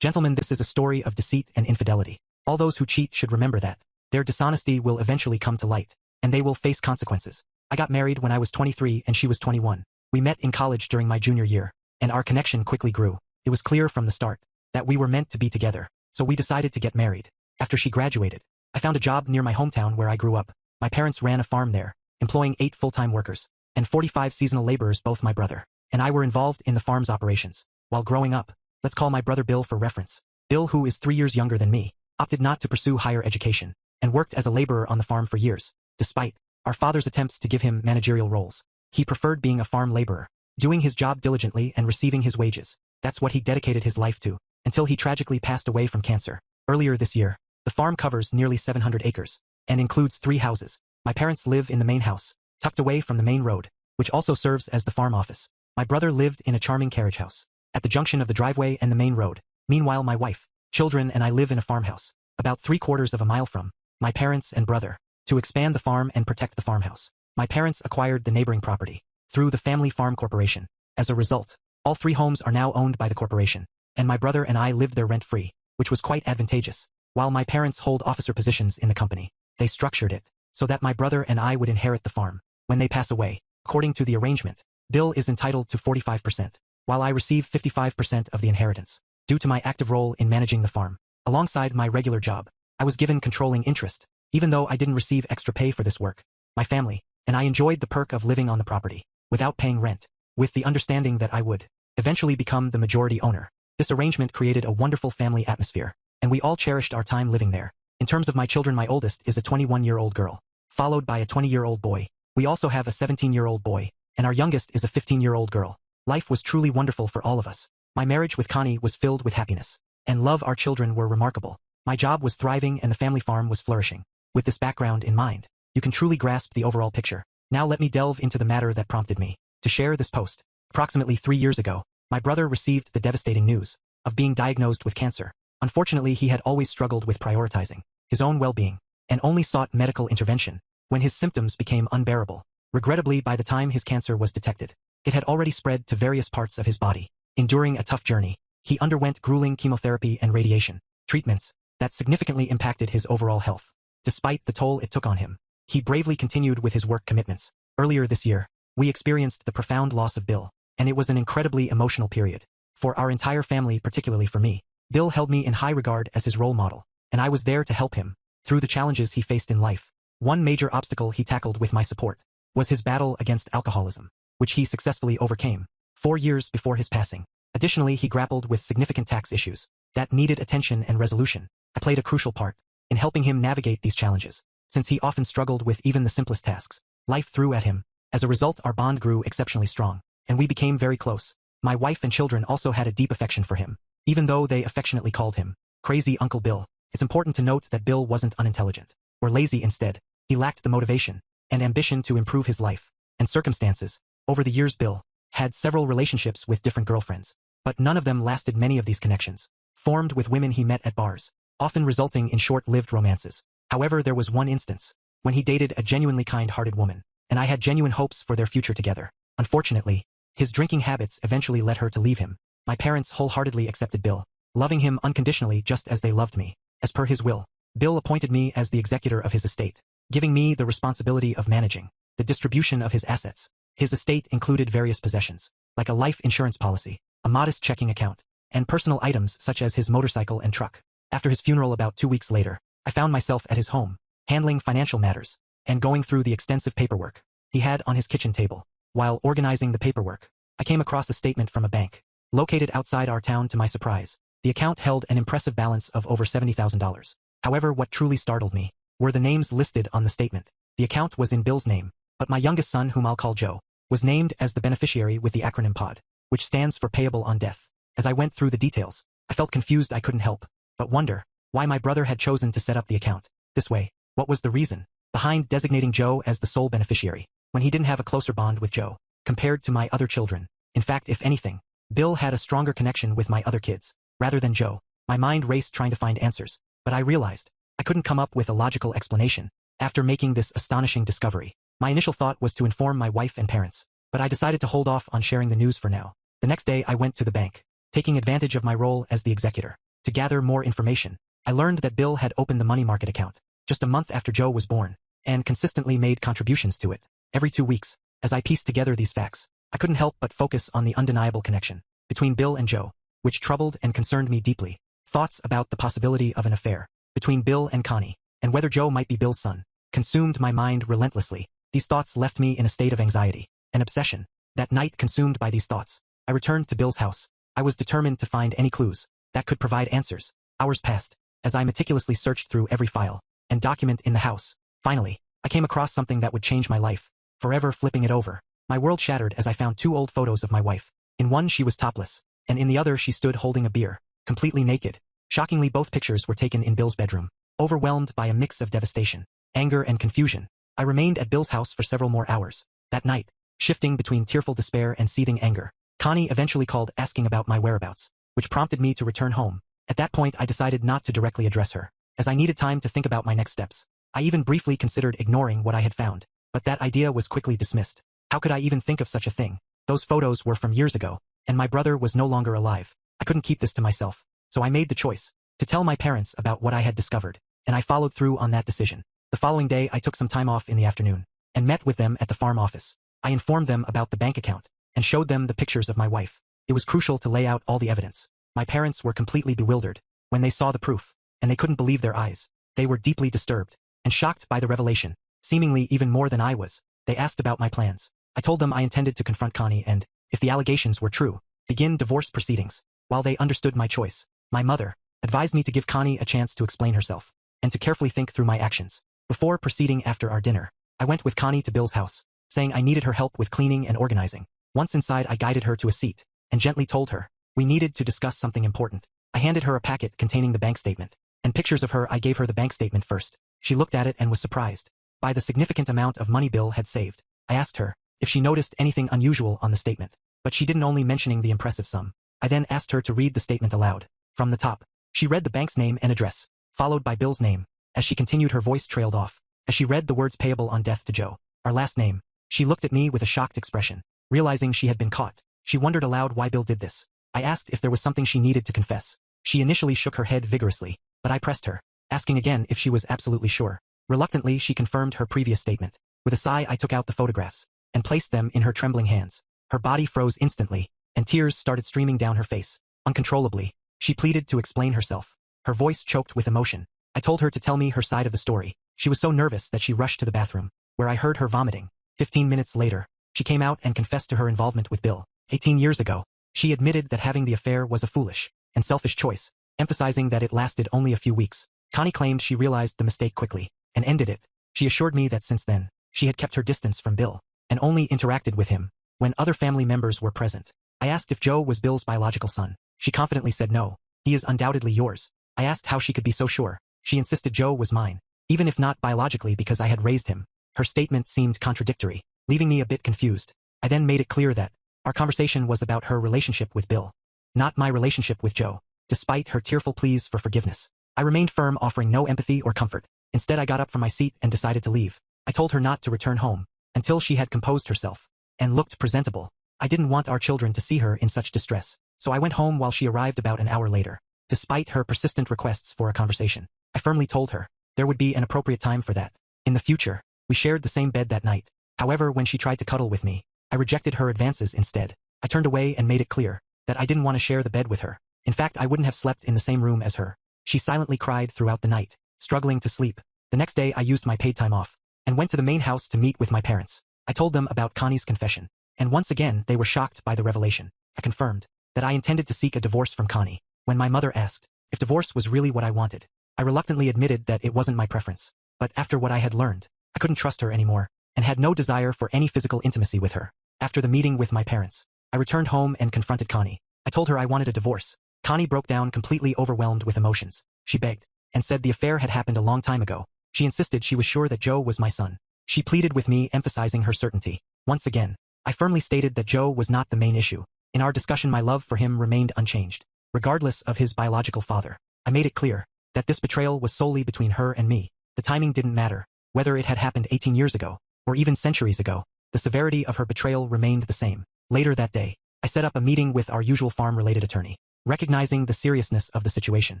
Gentlemen, this is a story of deceit and infidelity. All those who cheat should remember that their dishonesty will eventually come to light, and they will face consequences. I got married when I was 23 and she was 21. We met in college during my junior year, and our connection quickly grew. It was clear from the start that we were meant to be together, so we decided to get married. After she graduated, I found a job near my hometown where I grew up. My parents ran a farm there, employing 8 full-time workers and 45 seasonal laborers. Both my brother and I were involved in the farm's operations. While growing up, let's call my brother Bill for reference. Bill, who is 3 years younger than me, opted not to pursue higher education and worked as a laborer on the farm for years. Despite our father's attempts to give him managerial roles, he preferred being a farm laborer, doing his job diligently and receiving his wages. That's what he dedicated his life to, until he tragically passed away from cancer earlier this year. The farm covers nearly 700 acres and includes 3 houses. My parents live in the main house, tucked away from the main road, which also serves as the farm office. My brother lived in a charming carriage house at the junction of the driveway and the main road. Meanwhile, my wife, children, and I live in a farmhouse about 3/4 of a mile from my parents and brother. To expand the farm and protect the farmhouse, my parents acquired the neighboring property through the Family Farm Corporation. As a result, all 3 homes are now owned by the corporation, and my brother and I live there rent-free, which was quite advantageous. While my parents hold officer positions in the company, they structured it so that my brother and I would inherit the farm when they pass away. According to the arrangement, Bill is entitled to 45%, while I receive 55% of the inheritance. Due to my active role in managing the farm, alongside my regular job, I was given controlling interest. Even though I didn't receive extra pay for this work, my family and I enjoyed the perk of living on the property without paying rent, with the understanding that I would eventually become the majority owner. This arrangement created a wonderful family atmosphere, and we all cherished our time living there. In terms of my children, my oldest is a 21-year-old girl, followed by a 20-year-old boy. We also have a 17-year-old boy, and our youngest is a 15-year-old girl. Life was truly wonderful for all of us. My marriage with Connie was filled with happiness and love. Our children were remarkable. My job was thriving and the family farm was flourishing. With this background in mind, you can truly grasp the overall picture. Now let me delve into the matter that prompted me to share this post. Approximately 3 years ago, my brother received the devastating news of being diagnosed with cancer. Unfortunately, he had always struggled with prioritizing his own well-being and only sought medical intervention when his symptoms became unbearable. Regrettably, by the time his cancer was detected, it had already spread to various parts of his body. Enduring a tough journey, he underwent grueling chemotherapy and radiation treatments that significantly impacted his overall health. Despite the toll it took on him, he bravely continued with his work commitments. Earlier this year, we experienced the profound loss of Bill, and it was an incredibly emotional period for our entire family, particularly for me. Bill held me in high regard as his role model, and I was there to help him through the challenges he faced in life. One major obstacle he tackled with my support was his battle against alcoholism, which he successfully overcame 4 years before his passing. Additionally, he grappled with significant tax issues that needed attention and resolution. I played a crucial part in helping him navigate these challenges, since he often struggled with even the simplest tasks. Life threw at him. As a result, our bond grew exceptionally strong, and we became very close. My wife and children also had a deep affection for him, even though they affectionately called him Crazy Uncle Bill. It's important to note that Bill wasn't unintelligent or lazy. Instead, he lacked the motivation and ambition to improve his life and circumstances. Over the years, Bill had several relationships with different girlfriends, but none of them lasted. Many of these connections formed with women he met at bars, often resulting in short-lived romances. However, there was one instance when he dated a genuinely kind-hearted woman, and I had genuine hopes for their future together. Unfortunately, his drinking habits eventually led her to leave him. My parents wholeheartedly accepted Bill, loving him unconditionally just as they loved me. As per his will, Bill appointed me as the executor of his estate, giving me the responsibility of managing the distribution of his assets. His estate included various possessions, like a life insurance policy, a modest checking account, and personal items such as his motorcycle and truck. After his funeral about 2 weeks later, I found myself at his home, handling financial matters and going through the extensive paperwork he had on his kitchen table. While organizing the paperwork, I came across a statement from a bank located outside our town. To my surprise, the account held an impressive balance of over $70,000. However, what truly startled me were the names listed on the statement. The account was in Bill's name, but my youngest son, whom I'll call Joe, was named as the beneficiary with the acronym POD, which stands for Payable on Death. As I went through the details, I felt confused. I couldn't help but wonder why my brother had chosen to set up the account this way. What was the reason behind designating Joe as the sole beneficiary when he didn't have a closer bond with Joe compared to my other children? In fact, if anything, Bill had a stronger connection with my other kids rather than Joe. My mind raced trying to find answers, but I realized I couldn't come up with a logical explanation. After making this astonishing discovery, my initial thought was to inform my wife and parents, but I decided to hold off on sharing the news for now. The next day, I went to the bank, taking advantage of my role as the executor. to gather more information. I learned that Bill had opened the money market account just a month after Joe was born, and consistently made contributions to it every 2 weeks. As I pieced together these facts, I couldn't help but focus on the undeniable connection between Bill and Joe, which troubled and concerned me deeply. Thoughts about the possibility of an affair between Bill and Connie, and whether Joe might be Bill's son, consumed my mind relentlessly. These thoughts left me in a state of anxiety, an obsession. That night, consumed by these thoughts, I returned to Bill's house. I was determined to find any clues that could provide answers. Hours passed as I meticulously searched through every file and document in the house. Finally, I came across something that would change my life, forever. Flipping it over, my world shattered as I found 2 old photos of my wife. In one she was topless, and in the other she stood holding a beer, completely naked. Shockingly, both pictures were taken in Bill's bedroom. Overwhelmed by a mix of devastation, anger, and confusion, I remained at Bill's house for several more hours. That night, shifting between tearful despair and seething anger, Connie eventually called asking about my whereabouts, which prompted me to return home. At that point I decided not to directly address her, as I needed time to think about my next steps. I even briefly considered ignoring what I had found, but that idea was quickly dismissed. How could I even think of such a thing? Those photos were from years ago, and my brother was no longer alive. I couldn't keep this to myself, so I made the choice to tell my parents about what I had discovered, and I followed through on that decision. The following day I took some time off in the afternoon, and met with them at the farm office. I informed them about the bank account, and showed them the pictures of my wife. It was crucial to lay out all the evidence. My parents were completely bewildered when they saw the proof, and they couldn't believe their eyes. They were deeply disturbed and shocked by the revelation, seemingly even more than I was. They asked about my plans. I told them I intended to confront Connie and, if the allegations were true, begin divorce proceedings. While they understood my choice, my mother advised me to give Connie a chance to explain herself, and to carefully think through my actions. Before proceeding after our dinner, I went with Connie to Bill's house, saying I needed her help with cleaning and organizing. Once inside, I guided her to a seat, and gently told her we needed to discuss something important. I handed her a packet containing the bank statement, and pictures of her. I gave her the bank statement first. She looked at it and was surprised by the significant amount of money Bill had saved. I asked her if she noticed anything unusual on the statement, but she didn't, only mentioning the impressive sum. I then asked her to read the statement aloud. From the top, she read the bank's name and address, followed by Bill's name. As she continued, her voice trailed off. As she read the words "payable on death to Joe," our last name, she looked at me with a shocked expression. Realizing she had been caught, she wondered aloud why Bill did this. I asked if there was something she needed to confess. She initially shook her head vigorously, but I pressed her, asking again if she was absolutely sure. Reluctantly, she confirmed her previous statement. With a sigh, I took out the photographs and placed them in her trembling hands. Her body froze instantly, and tears started streaming down her face. Uncontrollably, she pleaded to explain herself. Her voice choked with emotion. I told her to tell me her side of the story. She was so nervous that she rushed to the bathroom, where I heard her vomiting. 15 minutes later, she came out and confessed to her involvement with Bill. 18 years ago, she admitted that having the affair was a foolish and selfish choice, emphasizing that it lasted only a few weeks. Connie claimed she realized the mistake quickly and ended it. She assured me that since then, she had kept her distance from Bill and only interacted with him when other family members were present. I asked if Joe was Bill's biological son. She confidently said no. He is undoubtedly yours. I asked how she could be so sure. She insisted Joe was mine, even if not biologically, because I had raised him. Her statement seemed contradictory, leaving me a bit confused. I then made it clear that our conversation was about her relationship with Bill, not my relationship with Joe. Despite her tearful pleas for forgiveness, I remained firm, offering no empathy or comfort. Instead, I got up from my seat and decided to leave. I told her not to return home until she had composed herself and looked presentable. I didn't want our children to see her in such distress, so I went home while she arrived about an hour later. Despite her persistent requests for a conversation, I firmly told her there would be an appropriate time for that in the future. We shared the same bed that night. However, when she tried to cuddle with me, I rejected her advances instead. I turned away and made it clear that I didn't want to share the bed with her. In fact, I wouldn't have slept in the same room as her. She silently cried throughout the night, struggling to sleep. The next day, I used my paid time off and went to the main house to meet with my parents. I told them about Connie's confession, and once again they were shocked by the revelation. I confirmed that I intended to seek a divorce from Connie. When my mother asked if divorce was really what I wanted, I reluctantly admitted that it wasn't my preference. But after what I had learned, I couldn't trust her anymore, and had no desire for any physical intimacy with her. After the meeting with my parents, I returned home and confronted Connie. I told her I wanted a divorce. Connie broke down, completely overwhelmed with emotions. She begged and said the affair had happened a long time ago. She insisted she was sure that Joe was my son. She pleaded with me, emphasizing her certainty. Once again, I firmly stated that Joe was not the main issue. In our discussion, my love for him remained unchanged, regardless of his biological father. I made it clear that this betrayal was solely between her and me. The timing didn't matter, whether it had happened 18 years ago, or even centuries ago. The severity of her betrayal remained the same. Later that day, I set up a meeting with our usual farm-related attorney. Recognizing the seriousness of the situation,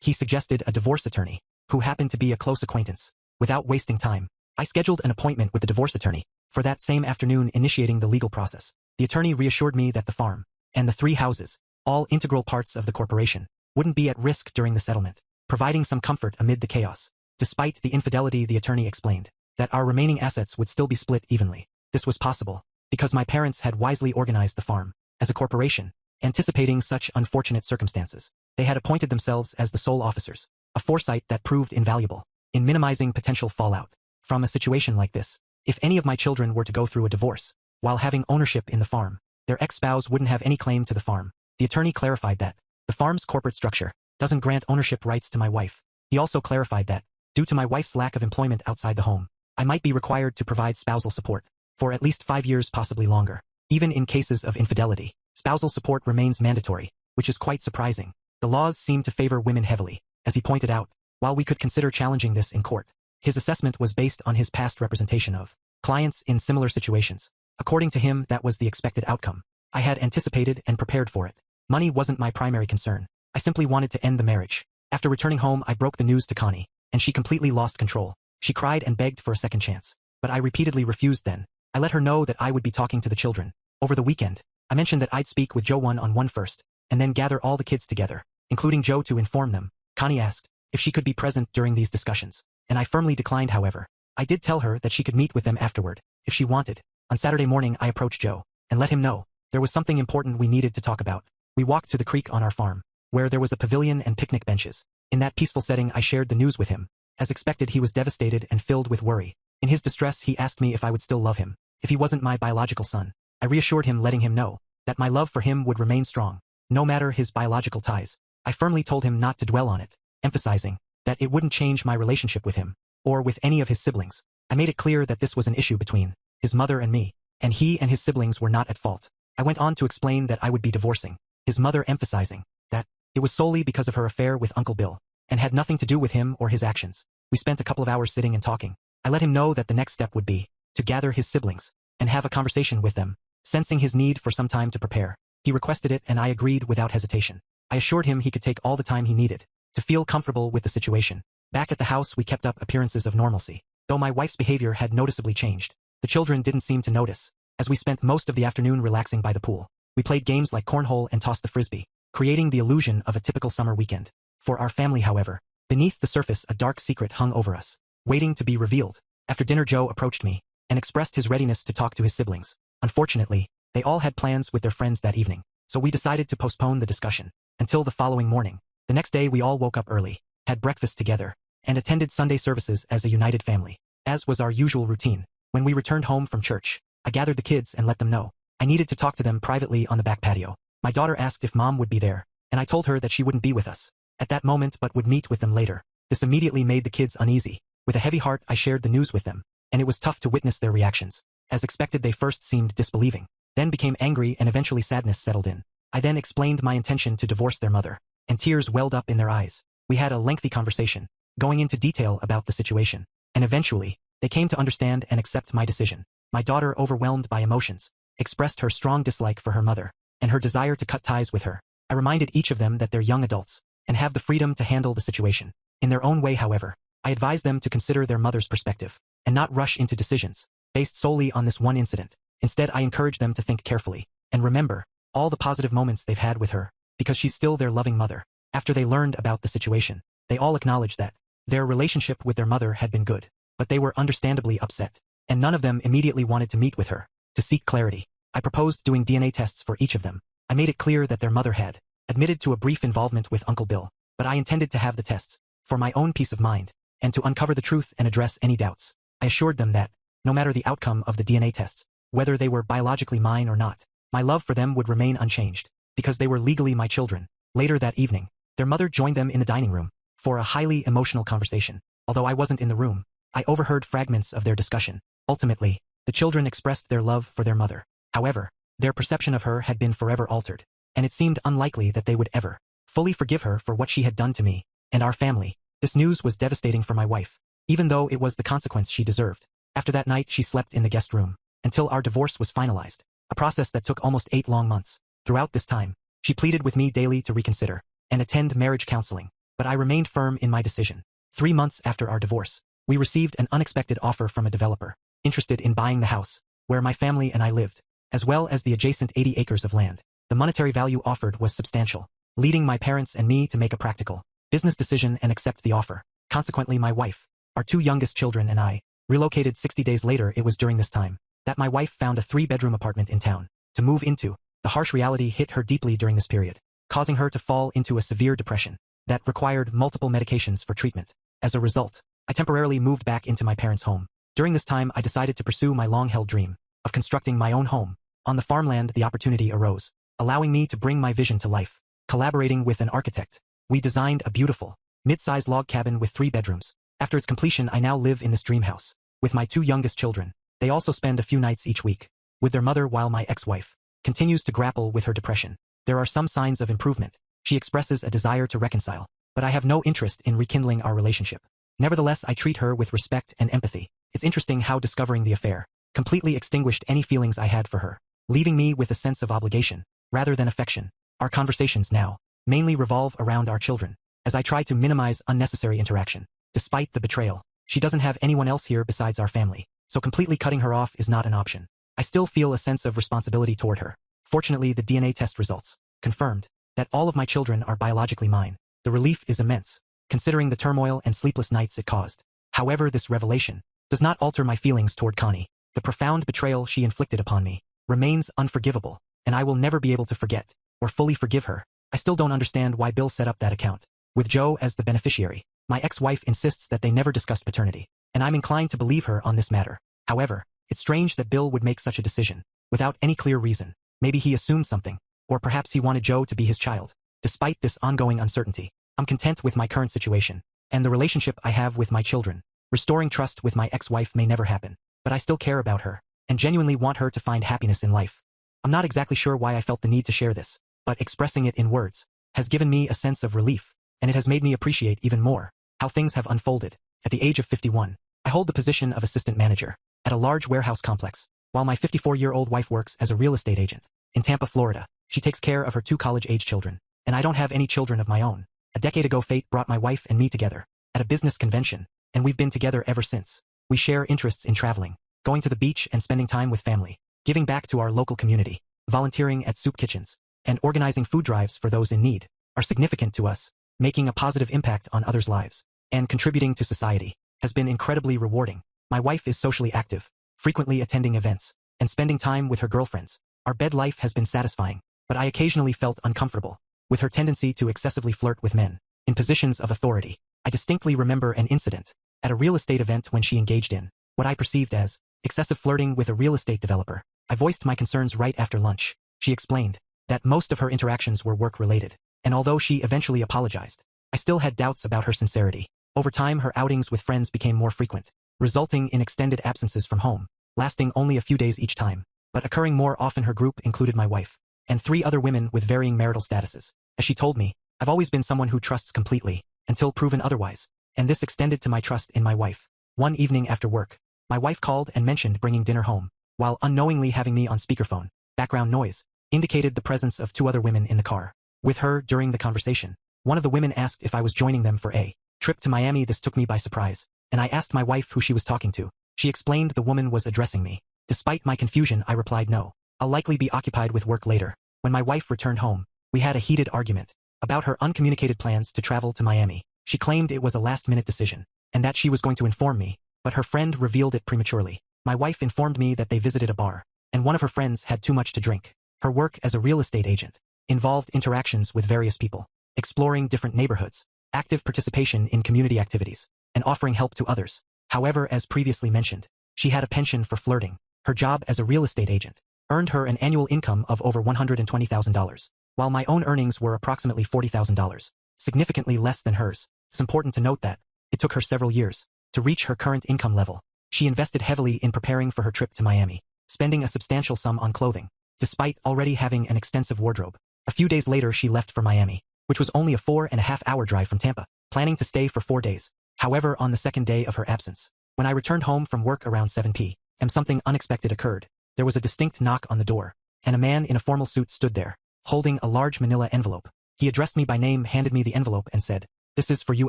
he suggested a divorce attorney, who happened to be a close acquaintance. Without wasting time, I scheduled an appointment with the divorce attorney for that same afternoon, initiating the legal process. The attorney reassured me that the farm and the 3 houses, all integral parts of the corporation, wouldn't be at risk during the settlement, providing some comfort amid the chaos. Despite the infidelity, the attorney explained that our remaining assets would still be split evenly. This was possible because my parents had wisely organized the farm as a corporation, anticipating such unfortunate circumstances. They had appointed themselves as the sole officers, a foresight that proved invaluable in minimizing potential fallout from a situation like this. If any of my children were to go through a divorce while having ownership in the farm, their ex-spouse wouldn't have any claim to the farm. The attorney clarified that the farm's corporate structure doesn't grant ownership rights to my wife. He also clarified that, due to my wife's lack of employment outside the home, I might be required to provide spousal support for at least 5 years, possibly longer. Even in cases of infidelity, spousal support remains mandatory, which is quite surprising. The laws seem to favor women heavily, as he pointed out. While we could consider challenging this in court, his assessment was based on his past representation of clients in similar situations. According to him, that was the expected outcome. I had anticipated and prepared for it. Money wasn't my primary concern. I simply wanted to end the marriage. After returning home, I broke the news to Connie, and she completely lost control. She cried and begged for a second chance, but I repeatedly refused. Then I let her know that I would be talking to the children over the weekend. I mentioned that I'd speak with Joe one-on-one first, and then gather all the kids together, including Joe, to inform them. Connie asked if she could be present during these discussions, and I firmly declined. However, I did tell her that she could meet with them afterward, if she wanted. On Saturday morning, I approached Joe and let him know there was something important we needed to talk about. We walked to the creek on our farm, where there was a pavilion and picnic benches. In that peaceful setting, I shared the news with him. As expected, he was devastated and filled with worry. In his distress, he asked me if I would still love him if he wasn't my biological son. I reassured him, letting him know that my love for him would remain strong, no matter his biological ties. I firmly told him not to dwell on it, emphasizing that it wouldn't change my relationship with him, or with any of his siblings. I made it clear that this was an issue between his mother and me, and he and his siblings were not at fault. I went on to explain that I would be divorcing his mother, emphasizing that it was solely because of her affair with Uncle Bill, and had nothing to do with him or his actions. We spent a couple of hours sitting and talking. I let him know that the next step would be to gather his siblings and have a conversation with them. Sensing his need for some time to prepare, he requested it, and I agreed without hesitation. I assured him he could take all the time he needed to feel comfortable with the situation. Back at the house, we kept up appearances of normalcy, though my wife's behavior had noticeably changed. The children didn't seem to notice, as we spent most of the afternoon relaxing by the pool. We played games like cornhole and tossed the frisbee, creating the illusion of a typical summer weekend. For our family, however, beneath the surface, a dark secret hung over us, waiting to be revealed. After dinner, Joe approached me and expressed his readiness to talk to his siblings. Unfortunately, they all had plans with their friends that evening, so we decided to postpone the discussion until the following morning. The next day, we all woke up early, had breakfast together, and attended Sunday services as a united family. As was our usual routine, when we returned home from church, I gathered the kids and let them know I needed to talk to them privately on the back patio. My daughter asked if Mom would be there, and I told her that she wouldn't be with us at that moment but would meet with them later. This immediately made the kids uneasy. With a heavy heart, I shared the news with them, and it was tough to witness their reactions. As expected, they first seemed disbelieving, then became angry, and eventually sadness settled in. I then explained my intention to divorce their mother, and tears welled up in their eyes. We had a lengthy conversation, going into detail about the situation, and eventually, they came to understand and accept my decision. My daughter, overwhelmed by emotions, expressed her strong dislike for her mother, and her desire to cut ties with her. I reminded each of them that they're young adults, and have the freedom to handle the situation in their own way. However, I advised them to consider their mother's perspective, and not rush into decisions based solely on this one incident. Instead, I encouraged them to think carefully, and remember all the positive moments they've had with her, because she's still their loving mother. After they learned about the situation, they all acknowledged that their relationship with their mother had been good, but they were understandably upset, and none of them immediately wanted to meet with her to seek clarity. I proposed doing DNA tests for each of them. I made it clear that their mother had admitted to a brief involvement with Uncle Bill, but I intended to have the tests for my own peace of mind, and to uncover the truth and address any doubts. I assured them that, no matter the outcome of the DNA tests, whether they were biologically mine or not, my love for them would remain unchanged, because they were legally my children. Later that evening, their mother joined them in the dining room for a highly emotional conversation. Although I wasn't in the room, I overheard fragments of their discussion. Ultimately, the children expressed their love for their mother. However, their perception of her had been forever altered, and it seemed unlikely that they would ever fully forgive her for what she had done to me and our family. This news was devastating for my wife, even though it was the consequence she deserved. After that night, she slept in the guest room until our divorce was finalized, a process that took almost 8 long months. Throughout this time, She pleaded with me daily to reconsider and attend marriage counseling, but I remained firm in my decision. 3 months after our divorce, we received an unexpected offer from a developer interested in buying the house where my family and I lived, as well as the adjacent 80 acres of land. The monetary value offered was substantial, leading my parents and me to make a practical business decision and accept the offer. Consequently, my wife, our 2 youngest children and I relocated 60 days later. It was during this time that my wife found a 3-bedroom apartment in town to move into. The harsh reality hit her deeply during this period, causing her to fall into a severe depression that required multiple medications for treatment. As a result, I temporarily moved back into my parents' home. During this time, I decided to pursue my long-held dream of constructing my own home. On the farmland, the opportunity arose, allowing me to bring my vision to life. Collaborating with an architect, we designed a beautiful, mid-sized log cabin with 3 bedrooms. After its completion, I now live in this dream house with my 2 youngest children. They also spend a few nights each week with their mother, while my ex-wife continues to grapple with her depression. There are some signs of improvement. She expresses a desire to reconcile, but I have no interest in rekindling our relationship. Nevertheless, I treat her with respect and empathy. It's interesting how discovering the affair completely extinguished any feelings I had for her, leaving me with a sense of obligation rather than affection. Our conversations now mainly revolve around our children, as I try to minimize unnecessary interaction. Despite the betrayal, she doesn't have anyone else here besides our family, so completely cutting her off is not an option. I still feel a sense of responsibility toward her. Fortunately, the DNA test results confirmed that all of my children are biologically mine. The relief is immense, considering the turmoil and sleepless nights it caused. However, this revelation does not alter my feelings toward Connie. The profound betrayal she inflicted upon me remains unforgivable, and I will never be able to forget or fully forgive her. I still don't understand why Bill set up that account with Joe as the beneficiary. My ex-wife insists that they never discussed paternity, and I'm inclined to believe her on this matter. However, it's strange that Bill would make such a decision without any clear reason. Maybe he assumed something, or perhaps he wanted Joe to be his child. Despite this ongoing uncertainty, I'm content with my current situation and the relationship I have with my children. Restoring trust with my ex-wife may never happen, but I still care about her and genuinely want her to find happiness in life. I'm not exactly sure why I felt the need to share this, but expressing it in words has given me a sense of relief, and it has made me appreciate even more how things have unfolded. At the age of 51, I hold the position of assistant manager at a large warehouse complex, while my 54-year-old wife works as a real estate agent in Tampa, Florida. She takes care of her 2 college-age children, and I don't have any children of my own. A decade ago, fate brought my wife and me together at a business convention, and we've been together ever since. We share interests in traveling, going to the beach and spending time with family, giving back to our local community, volunteering at soup kitchens, and organizing food drives for those in need are significant to us. Making a positive impact on others' lives and contributing to society has been incredibly rewarding. My wife is socially active, frequently attending events and spending time with her girlfriends. Our bed life has been satisfying, but I occasionally felt uncomfortable with her tendency to excessively flirt with men in positions of authority. I distinctly remember an incident at a real estate event when she engaged in what I perceived as excessive flirting with a real estate developer. I voiced my concerns right after lunch. She explained that most of her interactions were work-related, and although she eventually apologized, I still had doubts about her sincerity. Over time, her outings with friends became more frequent, resulting in extended absences from home, lasting only a few days each time, but occurring more often. Her group included my wife and 3 other women with varying marital statuses. As she told me, I've always been someone who trusts completely until proven otherwise, and this extended to my trust in my wife. One evening after work, my wife called and mentioned bringing dinner home, while unknowingly having me on speakerphone. Background noise indicated the presence of 2 other women in the car with her during the conversation. One of the women asked if I was joining them for a trip to Miami. This took me by surprise, and I asked my wife who she was talking to. She explained the woman was addressing me. Despite my confusion, I replied no. I'll likely be occupied with work later. When my wife returned home, we had a heated argument about her uncommunicated plans to travel to Miami. She claimed it was a last-minute decision, and that she was going to inform me, but her friend revealed it prematurely. My wife informed me that they visited a bar, and one of her friends had too much to drink. Her work as a real estate agent involved interactions with various people, exploring different neighborhoods, active participation in community activities, and offering help to others. However, as previously mentioned, she had a penchant for flirting. Her job as a real estate agent earned her an annual income of over $120,000, while my own earnings were approximately $40,000, significantly less than hers. It's important to note that it took her several years to reach her current income level. She invested heavily in preparing for her trip to Miami, spending a substantial sum on clothing, despite already having an extensive wardrobe. A few days later, she left for Miami, which was only a 4.5-hour drive from Tampa, planning to stay for 4 days. However, on the second day of her absence, when I returned home from work around 7 p.m., something unexpected occurred. There was a distinct knock on the door, and a man in a formal suit stood there, holding a large manila envelope. He addressed me by name, handed me the envelope, and said, "This is for you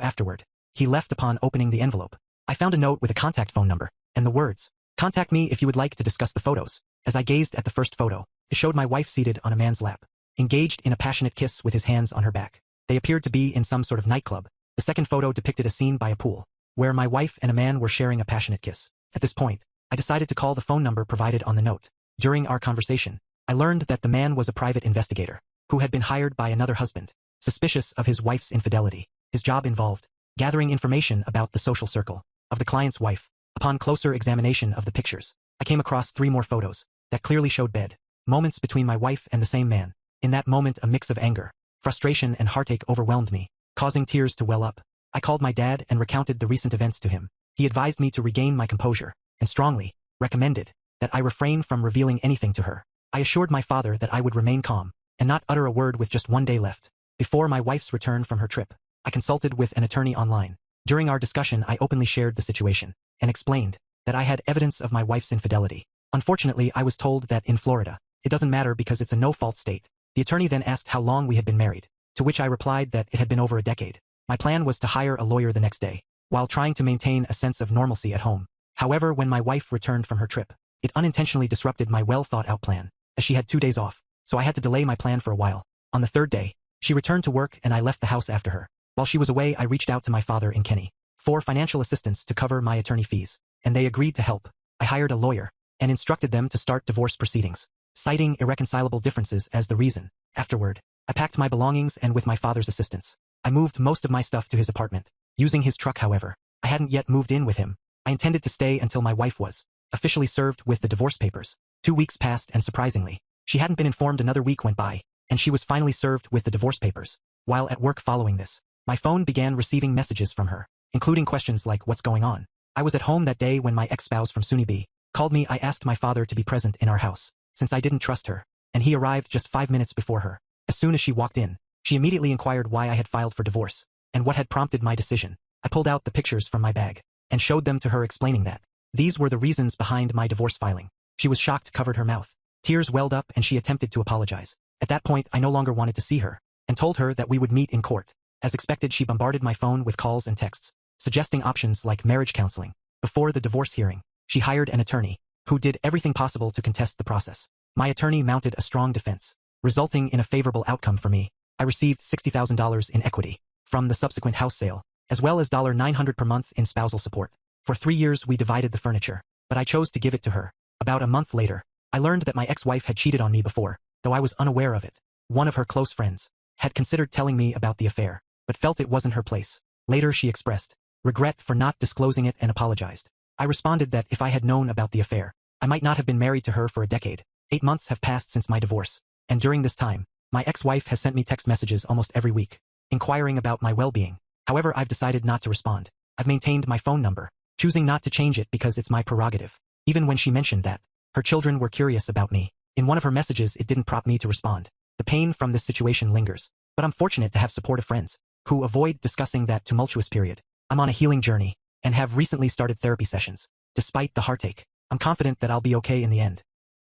afterward." He left upon opening the envelope. I found a note with a contact phone number, and the words, "Contact me if you would like to discuss the photos." As I gazed at the first photo, it showed my wife seated on a man's lap, engaged in a passionate kiss with his hands on her back. They appeared to be in some sort of nightclub. The second photo depicted a scene by a pool, where my wife and a man were sharing a passionate kiss. At this point, I decided to call the phone number provided on the note. During our conversation, I learned that the man was a private investigator, who had been hired by another husband, suspicious of his wife's infidelity. His job involved gathering information about the social circle of the client's wife. Upon closer examination of the pictures, I came across 3 more photos that clearly showed bed moments between my wife and the same man. In that moment, a mix of anger, frustration, and heartache overwhelmed me, causing tears to well up. I called my dad and recounted the recent events to him. He advised me to regain my composure and strongly recommended that I refrain from revealing anything to her. I assured my father that I would remain calm and not utter a word with just 1 day left. Before my wife's return from her trip, I consulted with an attorney online. During our discussion, I openly shared the situation and explained that I had evidence of my wife's infidelity. Unfortunately, I was told that in Florida, it doesn't matter because it's a no-fault state. The attorney then asked how long we had been married, to which I replied that it had been over a decade. My plan was to hire a lawyer the next day, while trying to maintain a sense of normalcy at home. However, when my wife returned from her trip, it unintentionally disrupted my well-thought-out plan, as she had 2 days off, so I had to delay my plan for a while. On the 3rd day, she returned to work and I left the house after her. While she was away, I reached out to my father in Kenny for financial assistance to cover my attorney fees, and they agreed to help. I hired a lawyer and instructed them to start divorce proceedings, citing irreconcilable differences as the reason. Afterward, I packed my belongings and with my father's assistance, I moved most of my stuff to his apartment. Using his truck, however, I hadn't yet moved in with him. I intended to stay until my wife was officially served with the divorce papers. 2 weeks passed and surprisingly, she hadn't been informed. Another week went by, and she was finally served with the divorce papers. While at work following this, my phone began receiving messages from her, including questions like, "What's going on?" I was at home that day when my ex-spouse from SUNY B called me. I asked my father to be present in our house, since I didn't trust her, and he arrived just 5 minutes before her. As soon as she walked in, she immediately inquired why I had filed for divorce, and what had prompted my decision. I pulled out the pictures from my bag, and showed them to her, explaining that these were the reasons behind my divorce filing. She was shocked, covered her mouth. Tears welled up and she attempted to apologize. At that point, I no longer wanted to see her, and told her that we would meet in court. As expected, she bombarded my phone with calls and texts, suggesting options like marriage counseling. Before the divorce hearing, she hired an attorney, who did everything possible to contest the process. My attorney mounted a strong defense, resulting in a favorable outcome for me. I received $60,000 in equity from the subsequent house sale, as well as $900 per month in spousal support. For 3 years we divided the furniture, but I chose to give it to her. About a month later, I learned that my ex-wife had cheated on me before, though I was unaware of it. One of her close friends had considered telling me about the affair, but felt it wasn't her place. Later she expressed regret for not disclosing it and apologized. I responded that if I had known about the affair, I might not have been married to her for a decade. 8 months have passed since my divorce, and during this time, my ex-wife has sent me text messages almost every week, inquiring about my well-being. However, I've decided not to respond. I've maintained my phone number, choosing not to change it because it's my prerogative. Even when she mentioned that her children were curious about me, in one of her messages it didn't prompt me to respond. The pain from this situation lingers, but I'm fortunate to have supportive friends who avoid discussing that tumultuous period. I'm on a healing journey and have recently started therapy sessions. Despite the heartache, I'm confident that I'll be okay in the end.